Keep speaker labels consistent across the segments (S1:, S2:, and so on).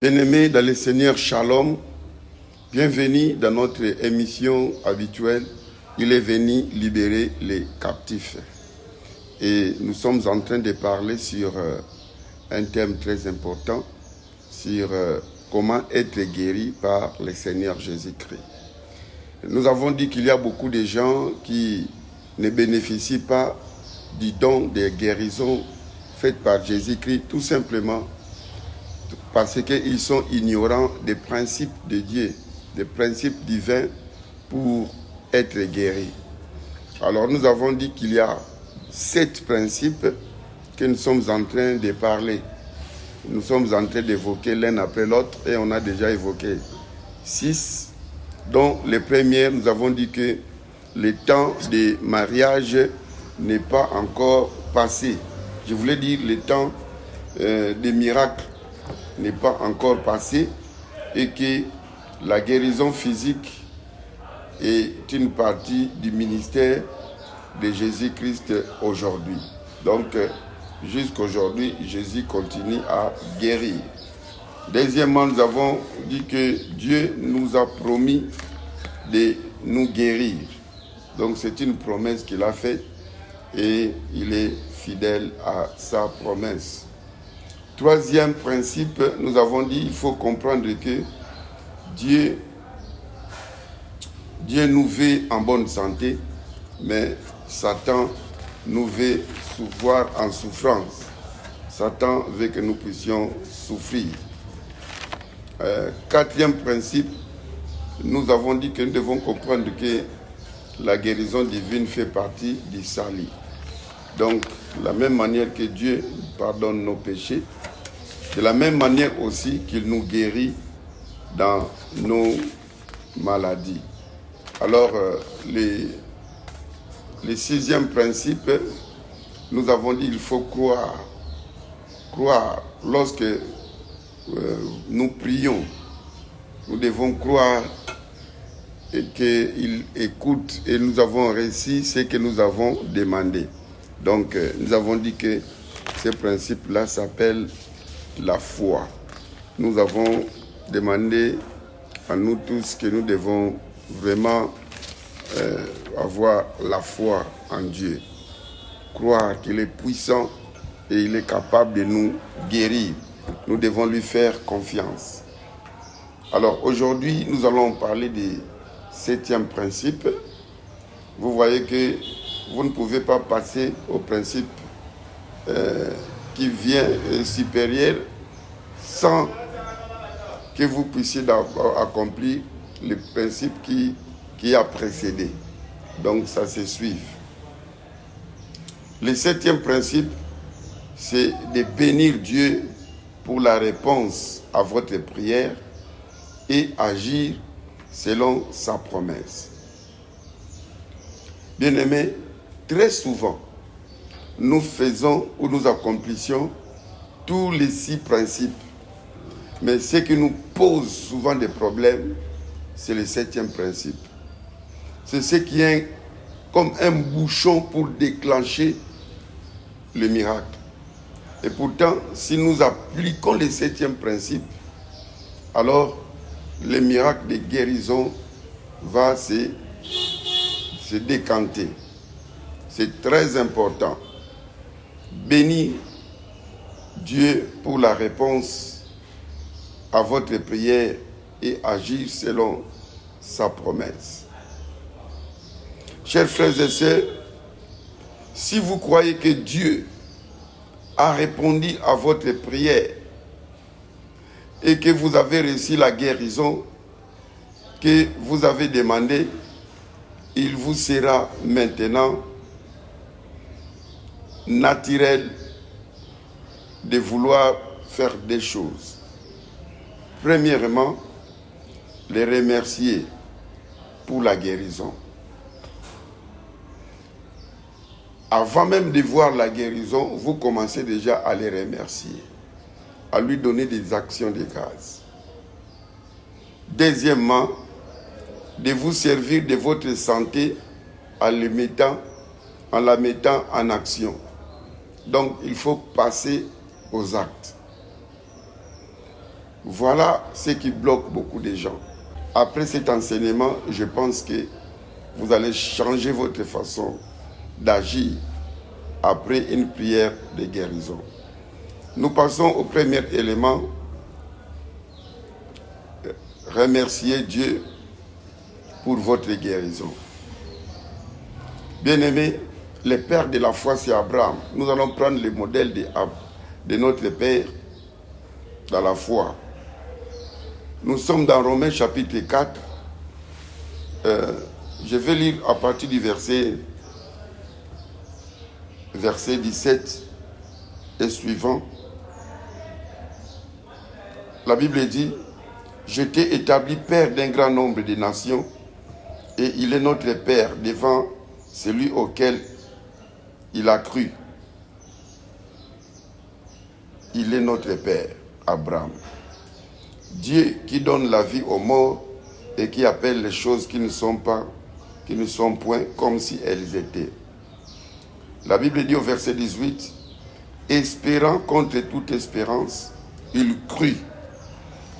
S1: Bien-aimés dans le Seigneur, Shalom, bienvenue dans notre émission habituelle. Il est venu libérer les captifs. Et nous sommes en train de parler sur un thème très important, sur comment être guéri par le Seigneur Jésus-Christ. Nous avons dit qu'il y a beaucoup de gens qui ne bénéficient pas du don de guérison faite par Jésus-Christ, tout simplement parce qu'ils sont ignorants des principes de Dieu, des principes divins pour être guéris. Alors nous avons dit qu'il y a 7 principes que nous sommes en train de parler. Nous sommes en train d'évoquer l'un après l'autre et on a déjà évoqué 6, dont le premier, nous avons dit que le temps de mariage n'est pas encore passé. Je voulais dire le temps des miracles n'est pas encore passé et que la guérison physique est une partie du ministère de Jésus-Christ aujourd'hui. Donc, jusqu'aujourd'hui, Jésus continue à guérir. Deuxièmement, nous avons dit que Dieu nous a promis de nous guérir. Donc, c'est une promesse qu'il a faite et il est fidèle à sa promesse. Troisième principe, nous avons dit qu'il faut comprendre que Dieu nous veut en bonne santé, mais Satan nous veut voir en souffrance. Satan veut que nous puissions souffrir. Quatrième principe, nous avons dit que nous devons comprendre que la guérison divine fait partie du salut. Donc, de la même manière que Dieu pardonne nos péchés, de la même manière aussi qu'il nous guérit dans nos maladies. Alors, le sixième principe, nous avons dit qu'il faut croire. Croire. Lorsque nous prions, nous devons croire et qu'il écoute et nous avons réussi ce que nous avons demandé. Donc, nous avons dit que ce principe-là s'appelle la foi. Nous avons demandé à nous tous que nous devons vraiment avoir la foi en Dieu. Croire qu'il est puissant et il est capable de nous guérir. Nous devons lui faire confiance. Alors aujourd'hui, nous allons parler du 7e principe. Vous voyez que vous ne pouvez pas passer au principe qui vient supérieur sans que vous puissiez accomplir le principe qui a précédé. Donc ça se suit. Le 7e principe, c'est de bénir Dieu pour la réponse à votre prière et agir selon sa promesse. Bien-aimés, très souvent, nous faisons ou nous accomplissions tous les 6 principes. Mais ce qui nous pose souvent des problèmes, c'est le 7e principe. C'est ce qui est comme un bouchon pour déclencher le miracle. Et pourtant, si nous appliquons le 7e principe, alors le miracle de guérison va se décanter. C'est très important. Bénis Dieu pour la réponse à votre prière et agir selon sa promesse. Chers frères et sœurs, si vous croyez que Dieu a répondu à votre prière et que vous avez reçu la guérison que vous avez demandée, il vous sera maintenant naturel de vouloir faire des choses. Premièrement, les remercier pour la guérison. Avant même de voir la guérison, vous commencez déjà à les remercier, à lui donner des actions de grâce. Deuxièmement, de vous servir de votre santé en la mettant en action. Donc, il faut passer aux actes. Voilà ce qui bloque beaucoup de gens. Après cet enseignement, je pense que vous allez changer votre façon d'agir après une prière de guérison. Nous passons au premier élément. Remercier Dieu pour votre guérison. Bien-aimés, le père de la foi, c'est Abraham. Nous allons prendre le modèle de notre père dans la foi. Nous sommes dans Romains chapitre 4. Je vais lire à partir du verset 17 et suivant. La Bible dit: je t'ai établi père d'un grand nombre de nations, et il est notre père devant celui auquel il a cru. Il est notre père, Abraham. Dieu qui donne la vie aux morts et qui appelle les choses qui ne sont point comme si elles étaient. La Bible dit au verset 18: espérant contre toute espérance, il crut,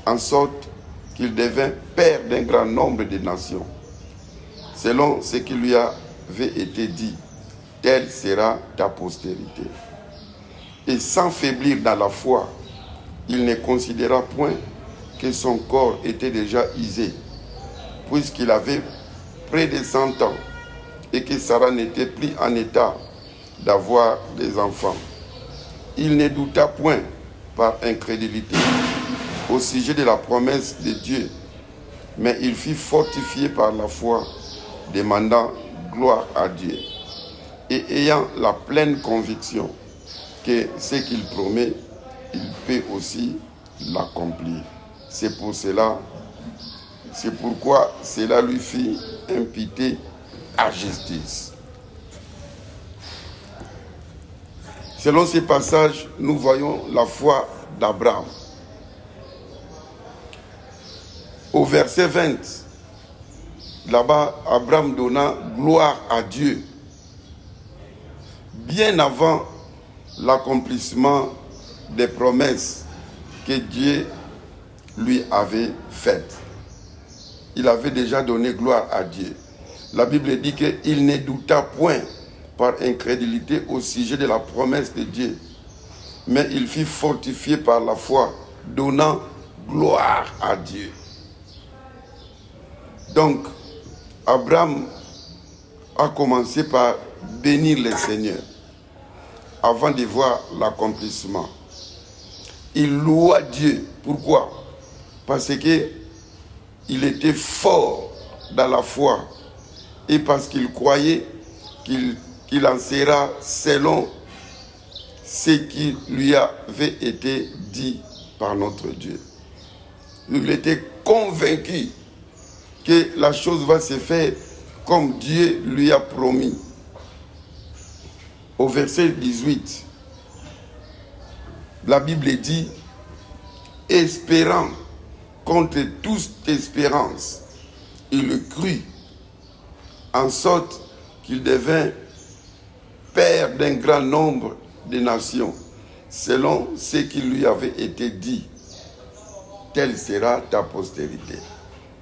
S1: en sorte qu'il devint père d'un grand nombre de nations, selon ce qui lui avait été dit, telle sera ta postérité. Et sans faiblir dans la foi, il ne considéra point que son corps était déjà usé, puisqu'il avait près de 100 ans, et que Sarah n'était plus en état d'avoir des enfants. Il ne douta point par incrédulité au sujet de la promesse de Dieu, mais il fut fortifié par la foi, demandant gloire à Dieu, et ayant la pleine conviction que ce qu'il promet, il peut aussi l'accomplir. C'est pourquoi cela lui fit imputer à justice. Selon ces passages, nous voyons la foi d'Abraham. Au verset 20, là-bas, Abraham donna gloire à Dieu bien avant l'accomplissement des promesses que Dieu lui avait faites. Il avait déjà donné gloire à Dieu. La Bible dit qu'il ne douta point par incrédulité au sujet de la promesse de Dieu, mais il fut fortifié par la foi, donnant gloire à Dieu. Donc, Abraham a commencé par bénir le Seigneur avant de voir l'accomplissement. Il loua Dieu. Pourquoi? Parce qu'il était fort dans la foi et parce qu'il croyait qu'il en sera selon ce qui lui avait été dit par notre Dieu. Il était convaincu que la chose va se faire comme Dieu lui a promis. Au verset 18, la Bible dit: espérant contre toute espérance, il crut, en sorte qu'il devint père d'un grand nombre de nations, selon ce qui lui avait été dit, telle sera ta postérité.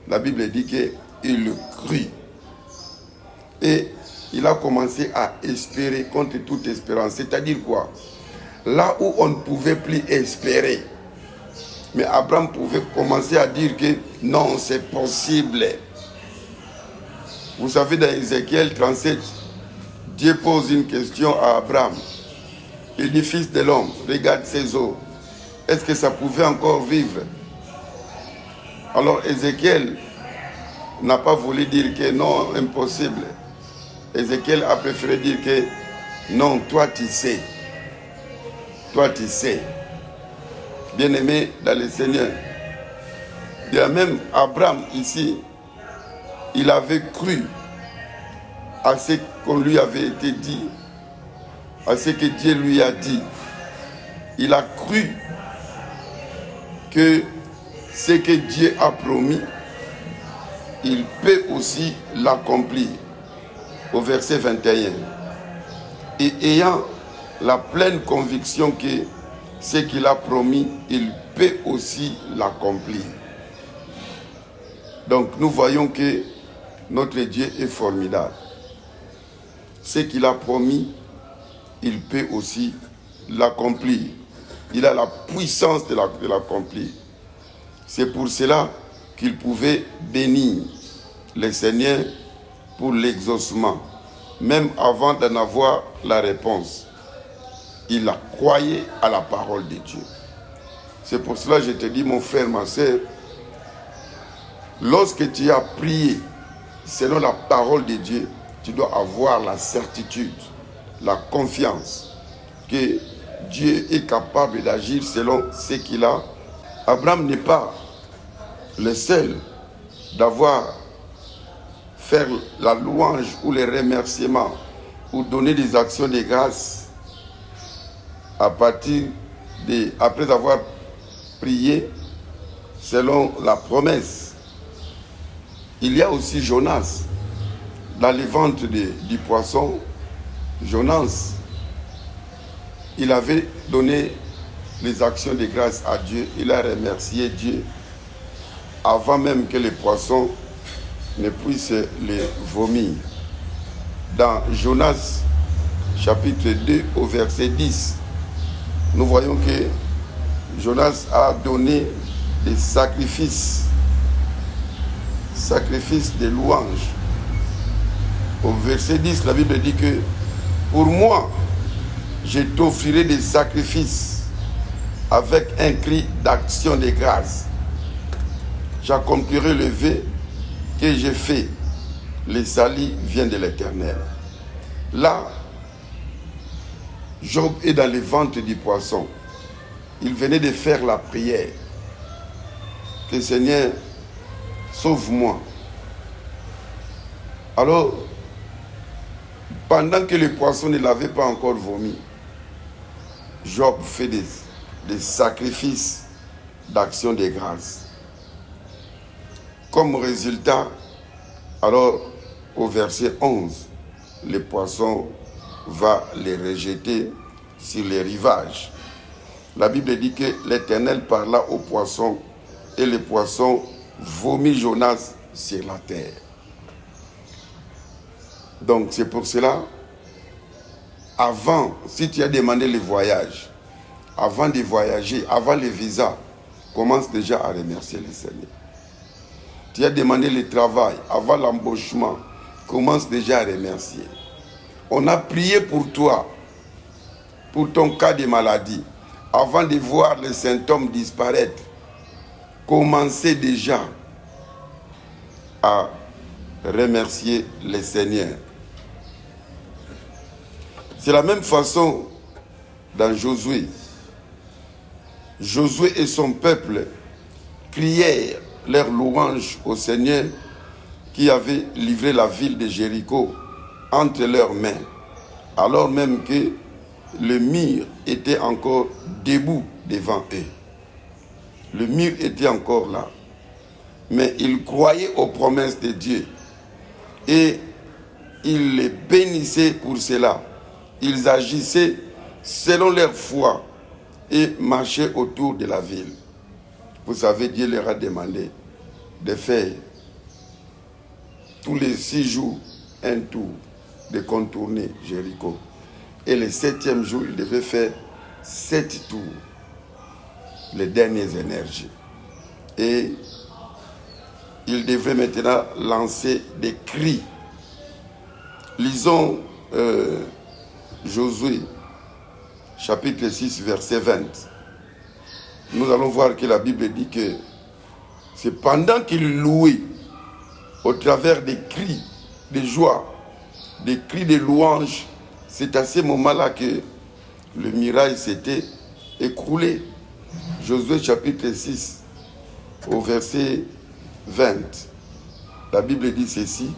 S1: La Bible dit qu'il crut. Et il a commencé à espérer contre toute espérance. C'est-à-dire quoi? Là où on ne pouvait plus espérer. Mais Abraham pouvait commencer à dire que non, c'est possible. Vous savez, dans Ézéchiel 37, Dieu pose une question à Abraham. Il dit: fils de l'homme, regarde ces eaux. Est-ce que ça pouvait encore vivre? Alors Ézéchiel n'a pas voulu dire que non, impossible. Ézéchiel a préféré dire que non, toi tu sais. Toi tu sais. Bien-aimé dans le Seigneur. Il y a même Abraham ici, il avait cru à ce qu'on lui avait été dit, à ce que Dieu lui a dit. Il a cru que ce que Dieu a promis, il peut aussi l'accomplir. Au verset 21. Et ayant la pleine conviction que ce qu'il a promis, il peut aussi l'accomplir. Donc nous voyons que notre Dieu est formidable. Ce qu'il a promis, il peut aussi l'accomplir. Il a la puissance de l'accomplir. C'est pour cela qu'il pouvait bénir le Seigneur pour l'exaucement, même avant d'en avoir la réponse. Il a croyé à la parole de Dieu. C'est pour cela que je te dis, mon frère, ma soeur, lorsque tu as prié selon la parole de Dieu, tu dois avoir la certitude, la confiance que Dieu est capable d'agir selon ce qu'il a. Abraham n'est pas le seul d'avoir fait la louange ou les remerciements ou donner des actions de grâce après avoir prié selon la promesse. Il y a aussi Jonas. Dans le ventre du poisson, Jonas, il avait donné les actions de grâce à Dieu. Il a remercié Dieu avant même que les poissons ne puissent les vomir. Dans Jonas, chapitre 2, au verset 10, nous voyons que Jonas a donné des sacrifices de louange. Au verset 10, la Bible dit que pour moi, je t'offrirai des sacrifices avec un cri d'action de grâce. J'accomplirai le vœu que j'ai fait. Le salut vient de l'Éternel. Là, Job est dans le ventre du poisson. Il venait de faire la prière. Que Seigneur, sauve-moi. Alors, pendant que le poisson ne l'avait pas encore vomi, Job fait des sacrifices d'action de grâce. Comme résultat, alors au verset 11, le poisson va les rejeter sur les rivages. La Bible dit que l'Éternel parla au poisson et le poisson vomit Jonas sur la terre. Donc c'est pour cela, avant, si tu as demandé le voyage, avant de voyager, avant le visa, commence déjà à remercier le Seigneur. Tu as demandé le travail, avant l'embauchement, commence déjà à remercier. On a prié pour toi, pour ton cas de maladie, avant de voir les symptômes disparaître. Commencez déjà à remercier le Seigneur. C'est la même façon dans Josué. Josué et son peuple crièrent leur louange au Seigneur qui avait livré la ville de Jéricho entre leurs mains, alors même que le mur était encore debout devant eux. Le mur était encore là. Mais ils croyaient aux promesses de Dieu et ils les bénissaient pour cela. Ils agissaient selon leur foi et marchaient autour de la ville. Vous savez, Dieu leur a demandé de faire tous les 6 jours un tour, de contourner Jéricho. Et le 7e jour, ils devaient faire 7 tours, les dernières énergies. Et ils devaient maintenant lancer des cris. Lisons Josué, chapitre 6, verset 20. Nous allons voir que la Bible dit que c'est pendant qu'ils louaient, au travers des cris de joie, des cris de louange, c'est à ce moment-là que le miracle s'était écroulé. Josué chapitre 6, au verset 20. La Bible dit ceci: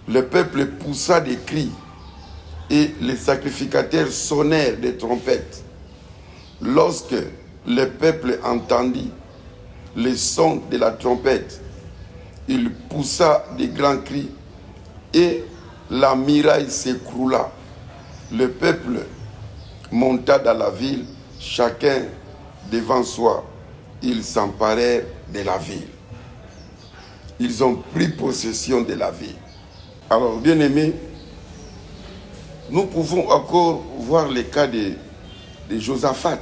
S1: le peuple poussa des cris et les sacrificateurs sonnèrent des trompettes. Lorsque le peuple entendit le son de la trompette, il poussa des grands cris et la muraille s'écroula. Le peuple monta dans la ville chacun devant soi, ils s'emparèrent de la ville. Ils ont pris possession de la ville. Alors, bien-aimés, nous pouvons encore voir le cas de Josaphat.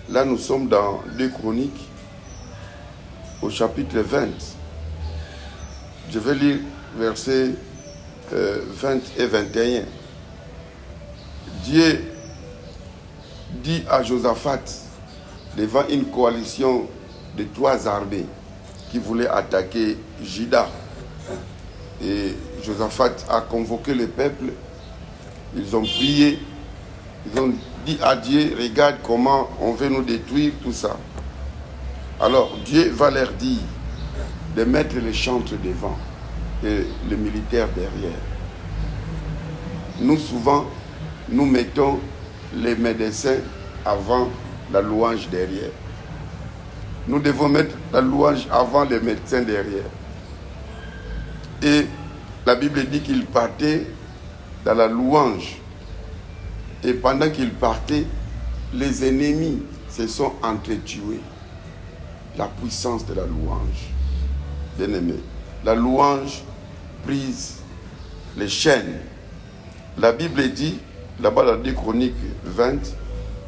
S1: Là, nous sommes dans 2 Chroniques, au chapitre 20. Je vais lire versets 20 et 21. Dieu dit à Josaphat, devant une coalition de 3 armées qui voulaient attaquer Juda. Et Josaphat a convoqué le peuple. Ils ont prié. Ils ont dit à Dieu, regarde comment on veut nous détruire, tout ça. Alors Dieu va leur dire de mettre les chantres devant et les militaires derrière. Nous, souvent, nous mettons les médecins avant la louange derrière. Nous devons mettre la louange avant les médecins derrière. Et la Bible dit qu'ils partaient dans la louange. Et pendant qu'ils partaient, les ennemis se sont entretués. La puissance de la louange. Bien-aimés, la louange brise les chaînes. La Bible dit, là-bas dans 2 Chroniques 20,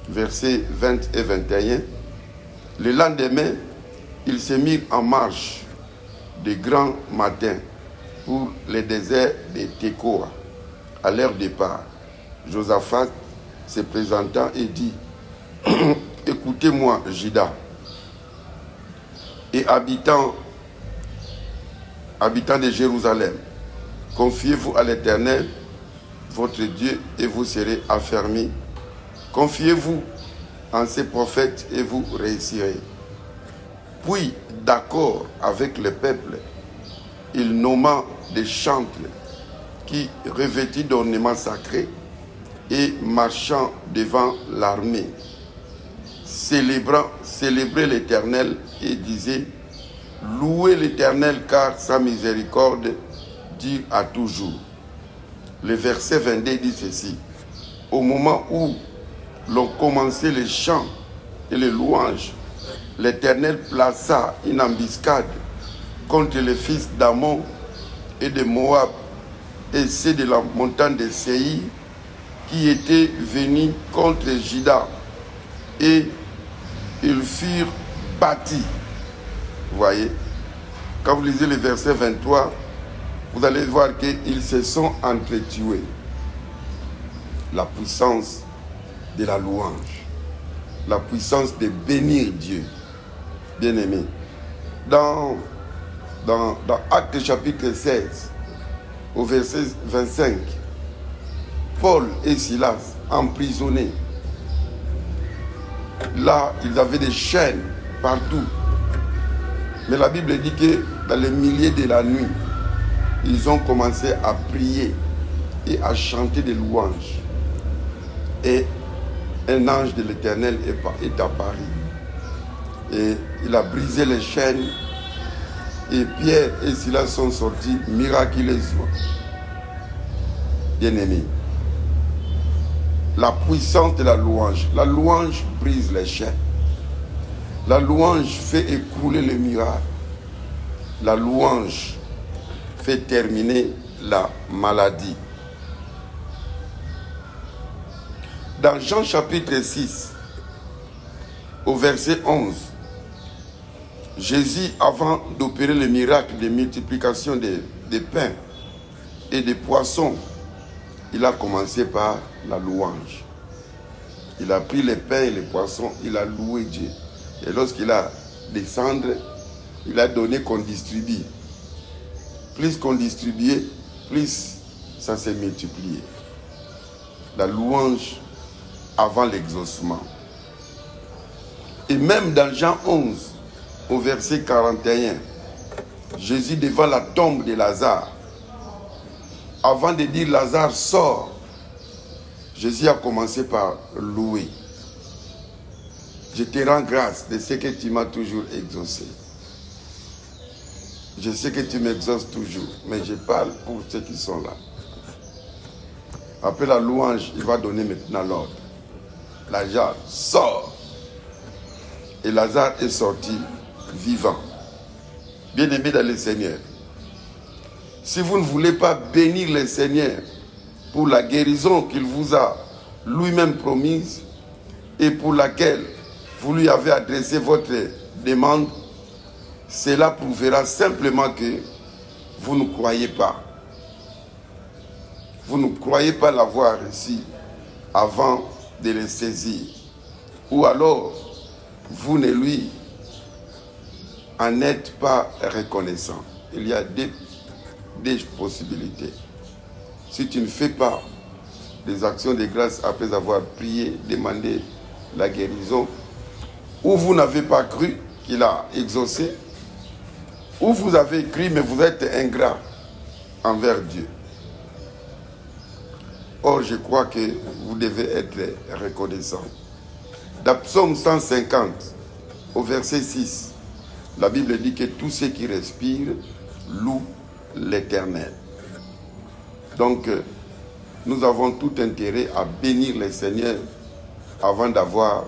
S1: versets 20 et 21, le lendemain, ils se mirent en marche de grand matin pour le désert de Tekoa. À leur départ, Josaphat se présenta et dit, écoutez-moi, Juda, et habitants de Jérusalem, confiez-vous à l'Éternel, votre Dieu, et vous serez affermis. Confiez-vous en ses prophètes et vous réussirez. Puis, d'accord avec le peuple, il nomma des chantres qui, revêtis d'ornements sacrés et marchant devant l'armée, célébraient l'Éternel et disaient, louez l'Éternel car sa miséricorde dure à toujours. Le verset 22 dit ceci, au moment où l'on commençait les chants et les louanges, l'Éternel plaça une embuscade contre les fils d'Ammon et de Moab et ceux de la montagne de Séir qui étaient venus contre Juda, et ils furent bâtis. Vous voyez, quand vous lisez le verset 23, vous allez voir qu'ils se sont entretués. La puissance de la louange, la puissance de bénir Dieu. Bien-aimés, dans Actes chapitre 16, au verset 25, Paul et Silas emprisonnés. Là, ils avaient des chaînes partout. Mais la Bible dit que dans les milliers de la nuit, ils ont commencé à prier et à chanter des louanges. Et un ange de l'Éternel est apparu. Et il a brisé les chaînes. Et Pierre et Silas sont sortis miraculeusement. Bien-aimés, la puissance de la louange brise les chaînes. La louange fait écrouler les miracles. La louange fait terminer la maladie. Dans Jean chapitre 6, au verset 11, Jésus, avant d'opérer le miracle de multiplication des pains et des poissons, il a commencé par la louange. Il a pris les pains et les poissons, il a loué Dieu. Et lorsqu'il a descendu, il a donné qu'on distribue. Plus qu'on distribuait, plus ça s'est multiplié. La louange avant l'exaucement. Et même dans Jean 11, au verset 41, Jésus devant la tombe de Lazare, avant de dire Lazare sort, Jésus a commencé par louer. Je te rends grâce de ce que tu m'as toujours exaucé. Je sais que tu m'exauces toujours, mais je parle pour ceux qui sont là. Après la louange, il va donner maintenant l'ordre. Lazare sort. Et Lazare est sorti vivant. Bien-aimé dans le Seigneur, si vous ne voulez pas bénir le Seigneur pour la guérison qu'il vous a lui-même promise et pour laquelle vous lui avez adressé votre demande, cela prouvera simplement que vous ne croyez pas. Vous ne croyez pas l'avoir reçu avant de le saisir. Ou alors, vous ne lui en êtes pas reconnaissant. Il y a des possibilités. Si tu ne fais pas des actions de grâce après avoir prié, demandé la guérison, ou vous n'avez pas cru qu'il a exaucé, ou vous avez cru mais vous êtes ingrat envers Dieu. Or, je crois que vous devez être reconnaissant. Dans Psaume 150, au verset 6, la Bible dit que tous ceux qui respirent louent l'Éternel. Donc, nous avons tout intérêt à bénir le Seigneur avant d'avoir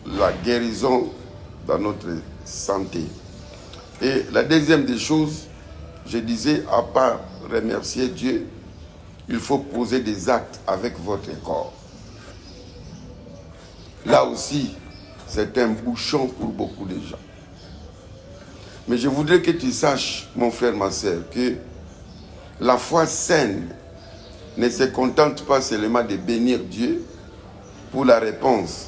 S1: la guérison dans notre santé. Et la deuxième des choses, je disais, à part remercier Dieu, il faut poser des actes avec votre corps. Là aussi, c'est un bouchon pour beaucoup de gens. Mais je voudrais que tu saches, mon frère, ma soeur, que la foi saine ne se contente pas seulement de bénir Dieu pour la réponse,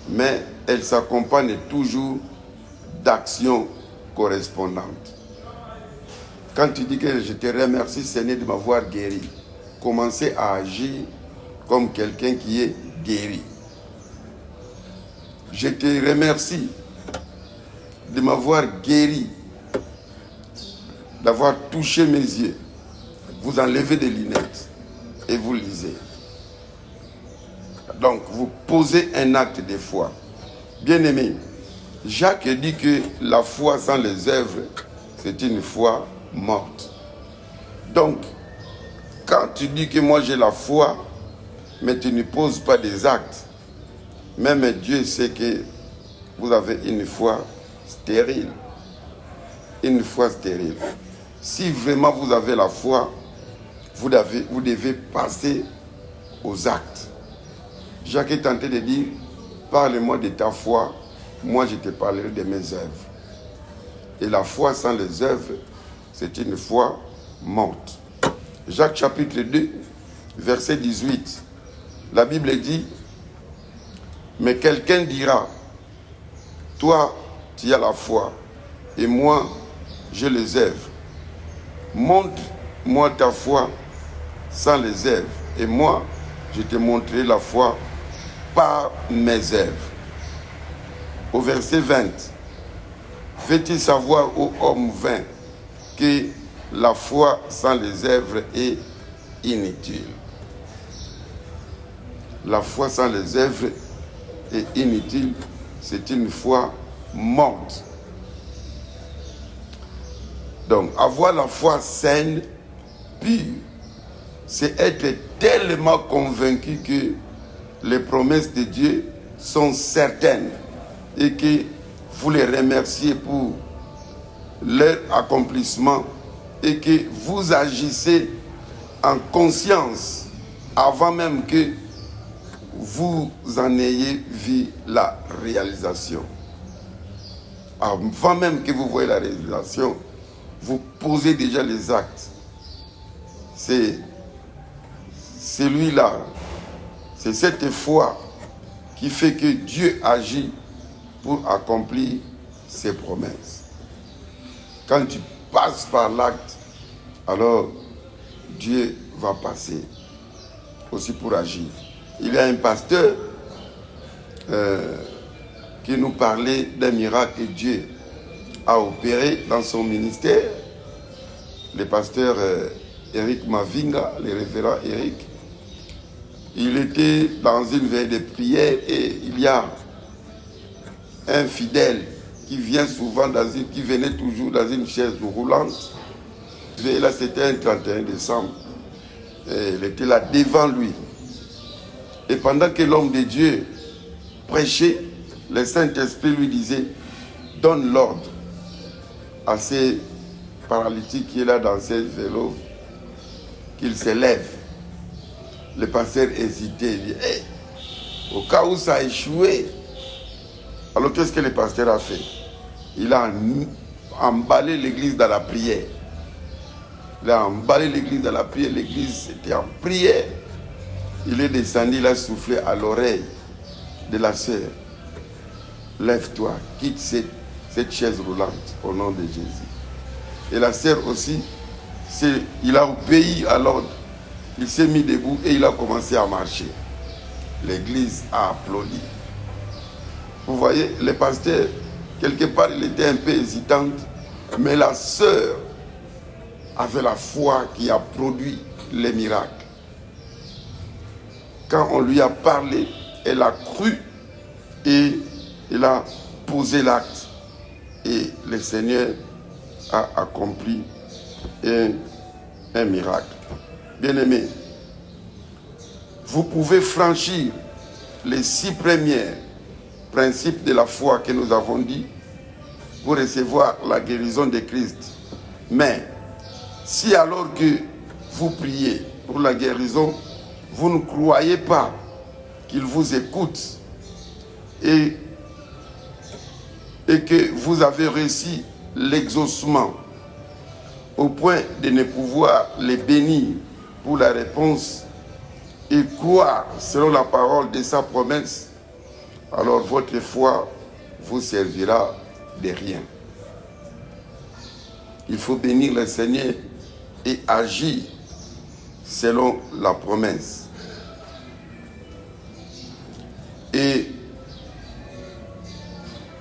S1: mais elle s'accompagne toujours d'actions correspondantes. Quand tu dis que je te remercie, Seigneur, de m'avoir guéri, commencez à agir comme quelqu'un qui est guéri. Je te remercie de m'avoir guéri, d'avoir touché mes yeux. Vous enlevez des lunettes et vous lisez. Donc, vous posez un acte de foi. Bien-aimé, Jacques dit que la foi sans les œuvres, c'est une foi morte. Donc, quand tu dis que moi j'ai la foi, mais tu ne poses pas des actes, même Dieu sait que vous avez une foi stérile. Une foi stérile. Si vraiment vous avez la foi, vous devez passer aux actes. Jacques est tenté de dire, parle-moi de ta foi, moi je te parlerai de mes œuvres. Et la foi sans les œuvres, c'est une foi morte. Jacques chapitre 2, verset 18. La Bible dit, mais quelqu'un dira, toi, tu as la foi, et moi, j'ai les œuvres. Montre-moi ta foi sans les œuvres, et moi, je te montrerai la foi par mes œuvres. Au verset 20, fais-tu savoir aux hommes vains que la foi sans les œuvres est inutile. La foi sans les œuvres est inutile, c'est une foi morte. Donc, avoir la foi saine, pure, c'est être tellement convaincu que les promesses de Dieu sont certaines et que vous les remerciez pour leur accomplissement et que vous agissez en conscience avant même que vous en ayez vu la réalisation. Avant même que vous voyez la réalisation, vous posez déjà les actes. C'est celui-là, c'est cette foi qui fait que Dieu agit pour accomplir ses promesses. Quand tu passes par l'acte, alors Dieu va passer aussi pour agir. Il y a un pasteur qui nous parlait d'un miracle que Dieu a opéré dans son ministère. Le pasteur Eric Mavinga, le révérend Eric, il était dans une veille de prière et il y a un fidèle qui vient souvent qui venait toujours dans une chaise roulante. Et là, c'était un 31 décembre. Et il était là devant lui. Et pendant que l'homme de Dieu prêchait, le Saint-Esprit lui disait, donne l'ordre à ces paralytiques qui est là dans ce vélo, qu'il se lève. Le pasteur hésitait, il dit, hey, au cas où ça a échoué. Alors qu'est-ce que le pasteur a fait? Il a emballé l'église dans la prière. Il a emballé l'église dans la prière, l'église était en prière. Il est descendu, il a soufflé à l'oreille de la sœur. Lève-toi, quitte cette chaise roulante au nom de Jésus. Et la sœur aussi, il a obéi à l'ordre. Il s'est mis debout et il a commencé à marcher. L'église a applaudi. Vous voyez, le pasteur, quelque part, il était un peu hésitant, mais la sœur avait la foi qui a produit les miracles. Quand on lui a parlé, elle a cru et elle a posé l'acte. Et le Seigneur a accompli un miracle. Bien-aimés, vous pouvez franchir les 6 premiers principes de la foi que nous avons dit pour recevoir la guérison de Christ. Mais si alors que vous priez pour la guérison, vous ne croyez pas qu'il vous écoute et que vous avez réussi l'exaucement au point de ne pouvoir les bénir pour la réponse et croire selon la parole de sa promesse, alors votre foi vous servira de rien. Il faut bénir le Seigneur et agir selon la promesse. Et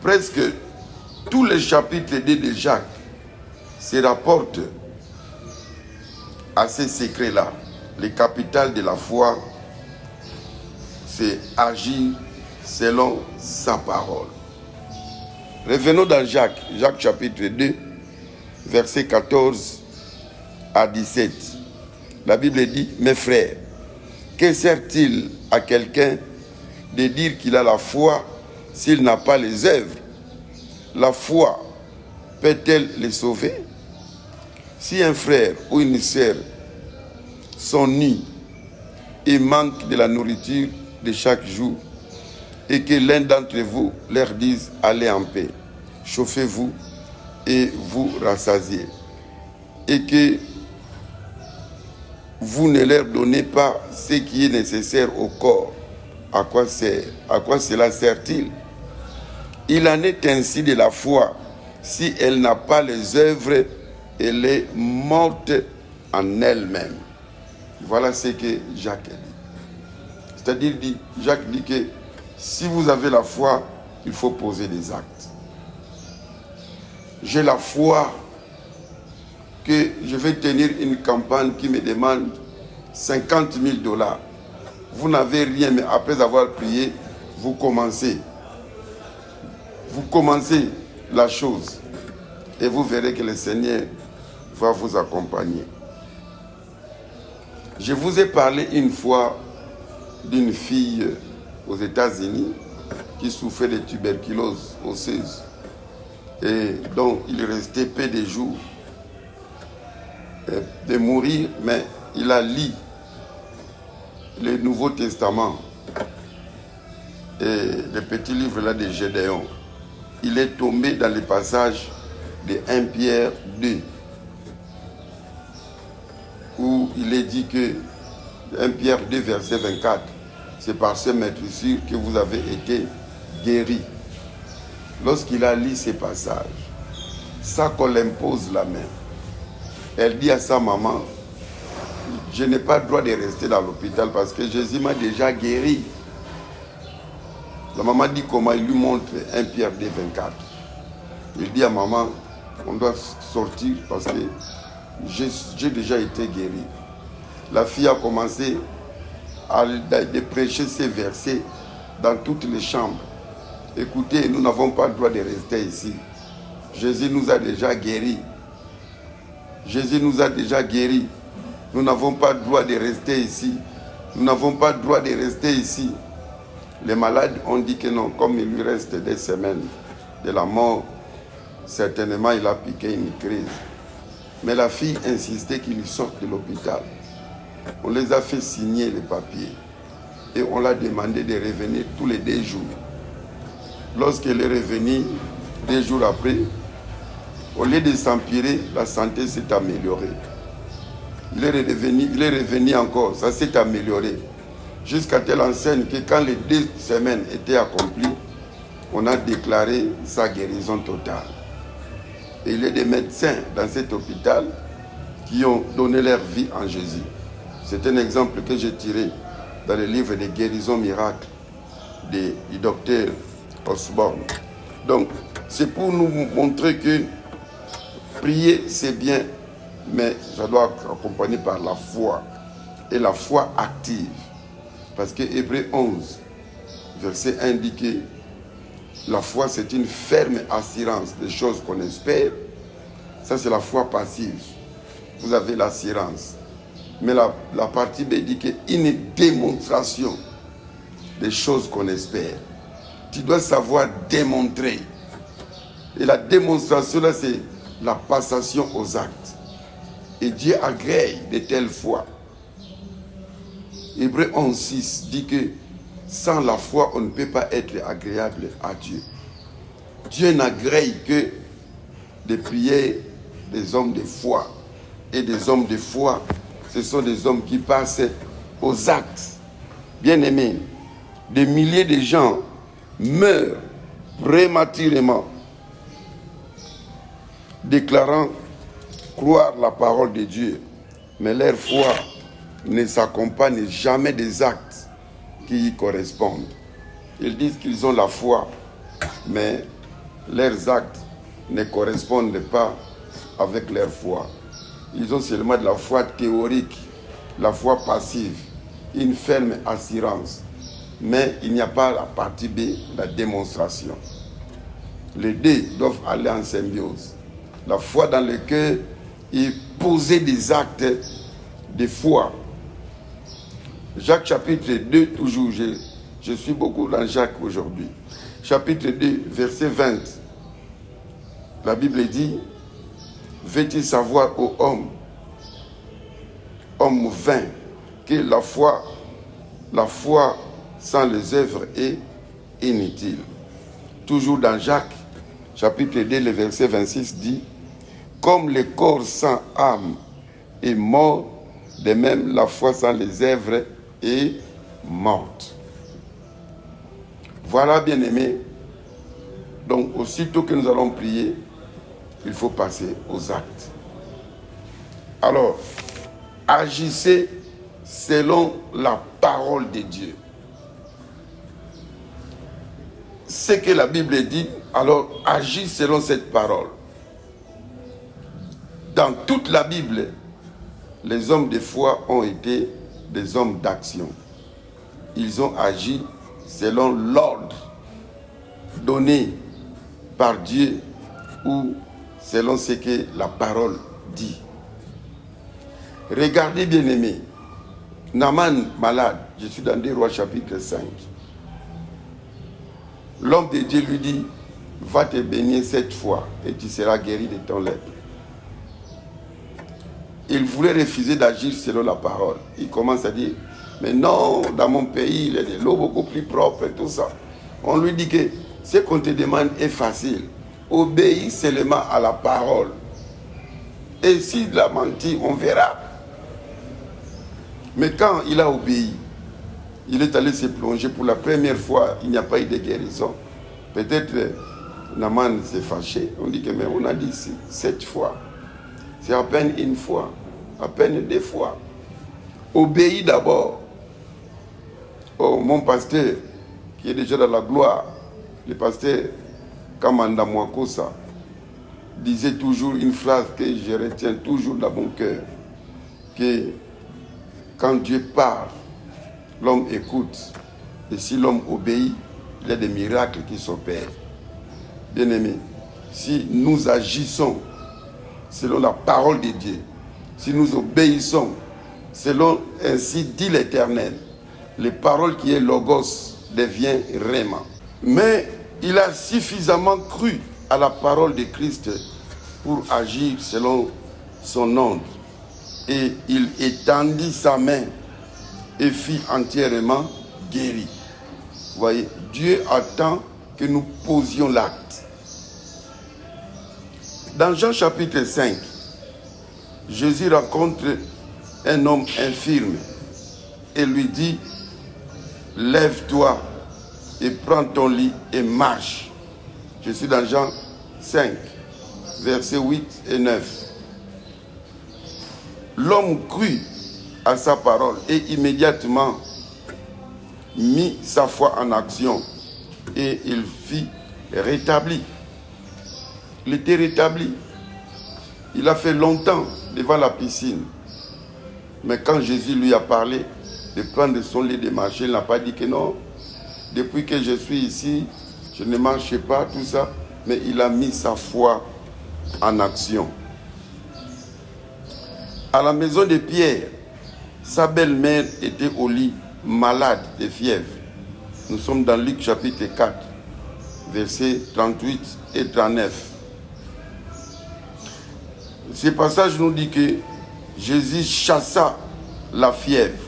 S1: presque tous les chapitres de Jacques se rapportent à ces secrets-là. Le capital de la foi, c'est agir selon sa parole. Revenons dans Jacques chapitre 2, versets 14 à 17. La Bible dit, mes frères, que sert-il à quelqu'un de dire qu'il a la foi s'il n'a pas les œuvres? La foi peut-elle les sauver? Si un frère ou une sœur sont nus et manquent de la nourriture de chaque jour, et que l'un d'entre vous leur dise, allez en paix, chauffez-vous et vous rassasiez, et que vous ne leur donnez pas ce qui est nécessaire au corps, à quoi cela sert-il? Il en est ainsi de la foi. Si elle n'a pas les œuvres, elle est morte en elle-même. Voilà ce que Jacques dit. C'est-à-dire, Jacques dit que si vous avez la foi, il faut poser des actes. J'ai la foi que je vais tenir une campagne qui me demande 50 000 $. Vous n'avez rien, mais après avoir prié, vous commencez. Vous commencez la chose et vous verrez que le Seigneur va vous accompagner. Je vous ai parlé une fois d'une fille aux États-Unis qui souffrait de tuberculose osseuse et dont il restait peu de jours de mourir, mais il a lu le Nouveau Testament et le petit livre là de Gédéon. Il est tombé dans le passage de 1 Pierre 2 où il est dit que 1 Pierre 2 verset 24, c'est par ce maîtrisure que vous avez été guéris. Lorsqu'il a lu ces passages, ça qu'on l'impose la main. Elle dit à sa maman, je n'ai pas le droit de rester dans l'hôpital parce que Jésus m'a déjà guéri. La maman dit comment? Il lui montre 1 Pierre 2, 24. Il dit à maman, on doit sortir parce que j'ai déjà été guéri. La fille a commencé à prêcher ces versets dans toutes les chambres. Écoutez, nous n'avons pas le droit de rester ici. Jésus nous a déjà guéris. Jésus nous a déjà guéris. Nous n'avons pas le droit de rester ici. Nous n'avons pas le droit de rester ici. Les malades ont dit que non, comme il lui reste des semaines de la mort, certainement il a piqué une crise. Mais la fille insistait qu'il sorte de l'hôpital. On les a fait signer les papiers et on l'a demandé de revenir tous les 2 jours. Lorsqu'elle est revenue 2 jours après, au lieu de s'empirer, la santé s'est améliorée. Il est revenu encore, ça s'est amélioré. Jusqu'à telle enseigne que quand les 2 semaines étaient accomplies, on a déclaré sa guérison totale. Et il y a des médecins dans cet hôpital qui ont donné leur vie en Jésus. C'est un exemple que j'ai tiré dans le livre des guérisons miracles du docteur Osborne. Donc, c'est pour nous montrer que prier, c'est bien, mais ça doit être accompagné par la foi. Et la foi active. Parce que Hébreux 11, verset 1 dit que la foi, c'est une ferme assurance des choses qu'on espère. Ça, c'est la foi passive. Vous avez l'assurance. Mais la partie B dit qu'une démonstration des choses qu'on espère. Tu dois savoir démontrer. Et la démonstration, là, c'est la passation aux actes. Et Dieu agrée de telles foi. Hébreux 11.6 dit que sans la foi, on ne peut pas être agréable à Dieu. Dieu n'agrée que des prières des hommes de foi. Et des hommes de foi, ce sont des hommes qui passent aux actes. Bien-aimés, des milliers de gens meurent prématurément, déclarant croire la parole de Dieu. Mais leur foi ne s'accompagne jamais des actes qui y correspondent. Ils disent qu'ils ont la foi, mais leurs actes ne correspondent pas avec leur foi. Ils ont seulement de la foi théorique, la foi passive, une ferme assurance. Mais il n'y a pas la partie B, la démonstration. Les deux doivent aller en symbiose. La foi dans le cœur et poser des actes de foi. Jacques chapitre 2, toujours, je suis beaucoup dans Jacques aujourd'hui. Chapitre 2, verset 20. La Bible dit, veux-tu savoir, ô homme vain, que la foi sans les œuvres est inutile. Toujours dans Jacques, chapitre 2, le verset 26 dit, comme le corps sans âme est mort, de même la foi sans les œuvres est morte. Voilà, bien-aimés. Donc, aussitôt que nous allons prier, il faut passer aux actes. Alors, agissez selon la parole de Dieu. Ce que la Bible dit, alors agis selon cette parole. Dans toute la Bible, les hommes de foi ont été des hommes d'action. Ils ont agi selon l'ordre donné par Dieu ou selon ce que la parole dit. Regardez, bien-aimés, Naaman malade, je suis dans 2 Rois chapitre 5. L'homme de Dieu lui dit, va te baigner 7 fois et tu seras guéri de ton lèpre. Il voulait refuser d'agir selon la parole. Il commence à dire, mais non, dans mon pays, il y a de l'eau beaucoup plus propre et tout ça. On lui dit que ce qu'on te demande est facile. Obéis seulement à la parole. Et s'il a menti, on verra. Mais quand il a obéi, il est allé se plonger pour la première fois, il n'y a pas eu de guérison. Peut-être Naaman s'est fâché. On dit que mais on a dit 7 fois. C'est à peine une fois, à peine 2 fois. Obéis d'abord. Oh, mon pasteur, qui est déjà dans la gloire, le pasteur Kamanda Mwakosa, disait toujours une phrase que je retiens toujours dans mon cœur, que quand Dieu parle, l'homme écoute, et si l'homme obéit, il y a des miracles qui s'opèrent. Bien-aimés, si nous agissons selon la parole de Dieu, si nous obéissons selon ainsi dit l'Éternel. Les paroles qui est Logos devient Réma. Mais il a suffisamment cru à la parole de Christ pour agir selon son ordre. Et il étendit sa main et fit entièrement guéri. Vous voyez, Dieu attend que nous posions l'acte. Dans Jean chapitre 5, Jésus rencontre un homme infirme et lui dit, lève-toi et prends ton lit et marche. Je suis dans Jean 5, versets 8 et 9. L'homme crut à sa parole et immédiatement mit sa foi en action et il fut rétabli. Il était rétabli. Il a fait longtemps devant la piscine. Mais quand Jésus lui a parlé de prendre son lit de marcher, il n'a pas dit que non. Depuis que je suis ici, je ne marche pas, tout ça. Mais il a mis sa foi en action. À la maison de Pierre, sa belle-mère était au lit, malade de fièvre. Nous sommes dans Luc chapitre 4, versets 38 et 39. Ce passage nous dit que Jésus chassa la fièvre.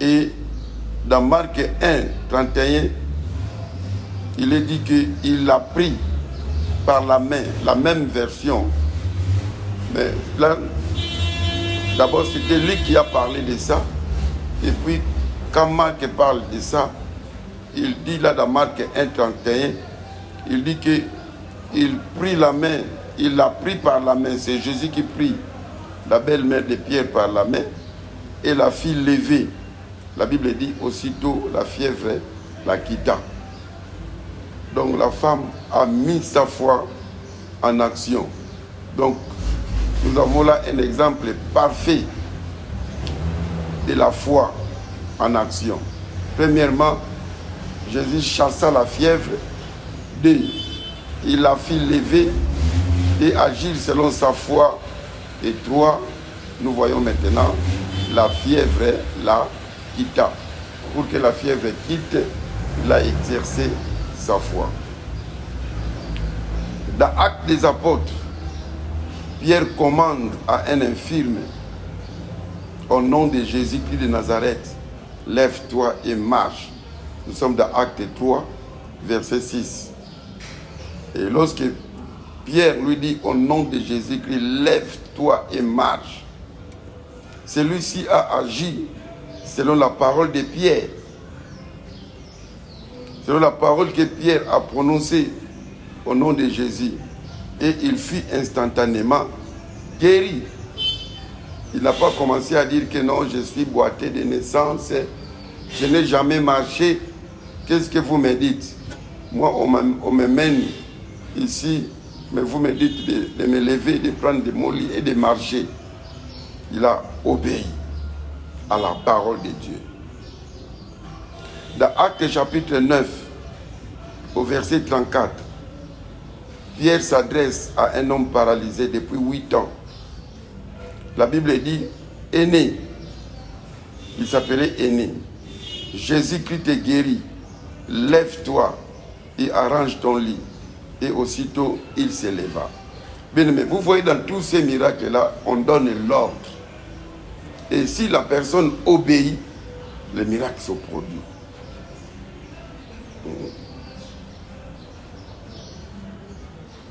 S1: Et dans Marc 1, 31, il est dit qu'il l'a pris par la main, la même version. Mais là, d'abord c'était lui qui a parlé de ça. Et puis, quand Marc parle de ça, il dit là dans Marc 1, 31, il dit qu'il prit la main, il l'a pris par la main. C'est Jésus qui prit la belle-mère de Pierre par la main et la fit lever. La Bible dit aussitôt la fièvre la quitta. Donc la femme a mis sa foi en action. Donc nous avons là un exemple parfait de la foi en action. Premièrement, Jésus chassa la fièvre. Deux, il la fit lever et agir selon sa foi. Et trois, nous voyons maintenant la fièvre la quitta. Pour que la fièvre quitte, il a exercé sa foi. Dans Actes des Apôtres, Pierre commande à un infirme, au nom de Jésus-Christ de Nazareth, lève-toi et marche. Nous sommes dans Acte 3, verset 6. Et lorsque Pierre lui dit au nom de Jésus-Christ, lève-toi et marche, celui-ci a agi selon la parole de Pierre. Selon la parole que Pierre a prononcée au nom de Jésus. Et il fut instantanément guéri. Il n'a pas commencé à dire que non, je suis boiteux de naissance, je n'ai jamais marché. Qu'est-ce que vous me dites? Moi, on me mène ici, mais vous me dites de me lever, de prendre mon lit et de marcher. Il a obéi à la parole de Dieu. Dans Actes chapitre 9, au verset 34, Pierre s'adresse à un homme paralysé depuis 8 ans. La Bible dit, Aîné, il s'appelait Aîné. Jésus-Christ est guéri, lève-toi et arrange ton lit. Et aussitôt, il se leva. Bien aimé, vous voyez dans tous ces miracles-là, on donne l'ordre. Et si la personne obéit, le miracle se produit.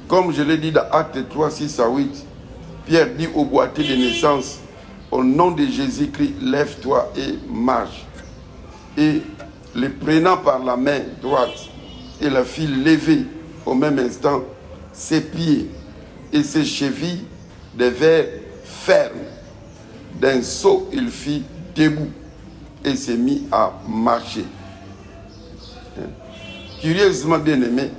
S1: Comme je l'ai dit dans Actes 3, 6 à 8, Pierre dit au boiteux de naissance, au nom de Jésus-Christ, lève-toi et marche. Et le prenant par la main droite, et la fit lever au même instant ses pieds et ses chevilles devinrent fermes. D'un saut, il fit debout et s'est mis à marcher. Curieusement bien aimé,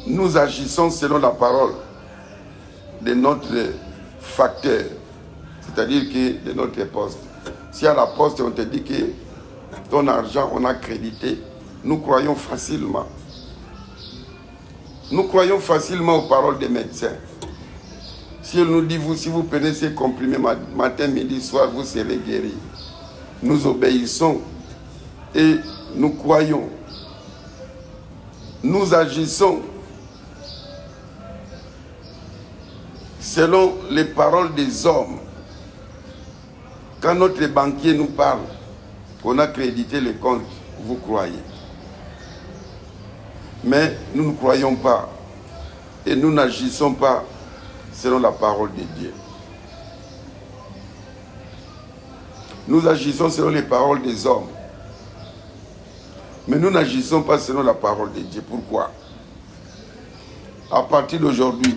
S1: nous agissons selon la parole de notre facteur, c'est-à-dire que de notre poste. Si à la poste on te dit que ton argent on a crédité, nous croyons facilement. Nous croyons facilement aux paroles des médecins. Si elle nous dit, vous, si vous prenez ces comprimés matin, midi, soir, vous serez guéris. Nous obéissons et nous croyons. Nous agissons selon les paroles des hommes. Quand notre banquier nous parle, qu'on a crédité les comptes, vous croyez. Mais nous ne croyons pas et nous n'agissons pas selon la parole de Dieu. Nous agissons selon les paroles des hommes. Mais nous n'agissons pas selon la parole de Dieu. Pourquoi? À partir d'aujourd'hui,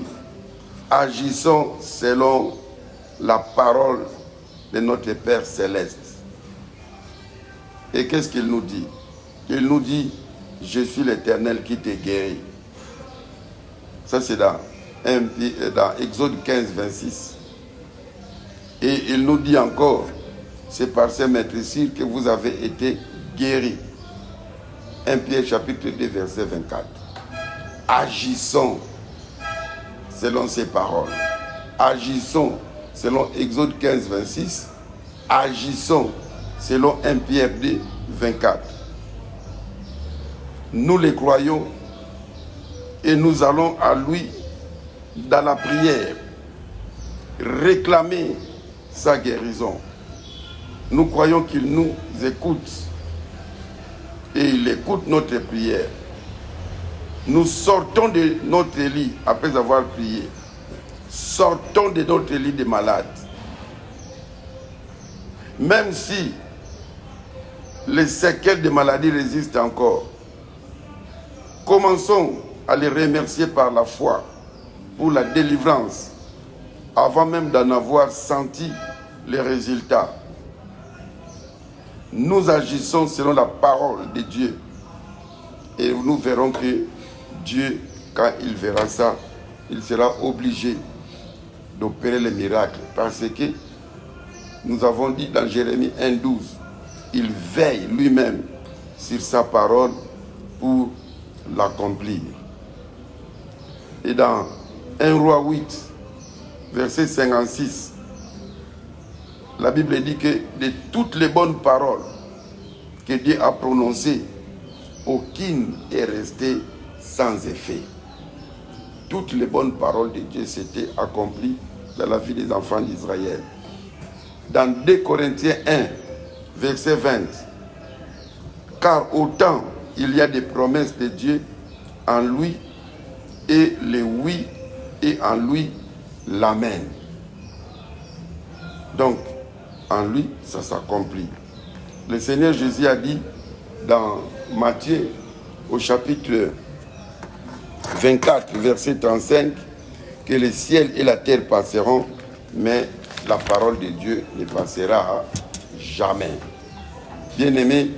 S1: agissons selon la parole de notre Père Céleste. Et qu'est-ce qu'il nous dit? Il nous dit, je suis l'Éternel qui te guérit. Ça c'est dans Exode 15, 26. Et il nous dit encore, c'est par ces maîtresses que vous avez été guéris. 1 Pierre chapitre 2, verset 24. Agissons selon ces paroles. Agissons selon Exode 15, 26. Agissons selon 1 Pierre 2, 24. Nous les croyons et nous allons à lui dans la prière réclamer sa guérison. Nous croyons qu'il nous écoute et il écoute notre prière. Nous sortons de notre lit après avoir prié. Sortons de notre lit de malades. Même si les séquelles de maladie résistent encore, commençons à les remercier par la foi pour la délivrance avant même d'en avoir senti les résultats. Nous agissons selon la parole de Dieu et nous verrons que Dieu, quand il verra ça, il sera obligé d'opérer les miracles parce que nous avons dit dans Jérémie 1,12, il veille lui-même sur sa parole pour l'accomplir. Et dans 1 Roi 8, verset 56, la Bible dit que de toutes les bonnes paroles que Dieu a prononcées, aucune est restée sans effet. Toutes les bonnes paroles de Dieu s'étaient accomplies dans la vie des enfants d'Israël. Dans 2 Corinthiens 1, verset 20, car autant il y a des promesses de Dieu en lui, et le oui, et en lui, l'amen. Donc, en lui, ça s'accomplit. Le Seigneur Jésus a dit dans Matthieu, au chapitre 24, verset 35, que le ciel et la terre passeront, mais la parole de Dieu ne passera jamais. Bien-aimés,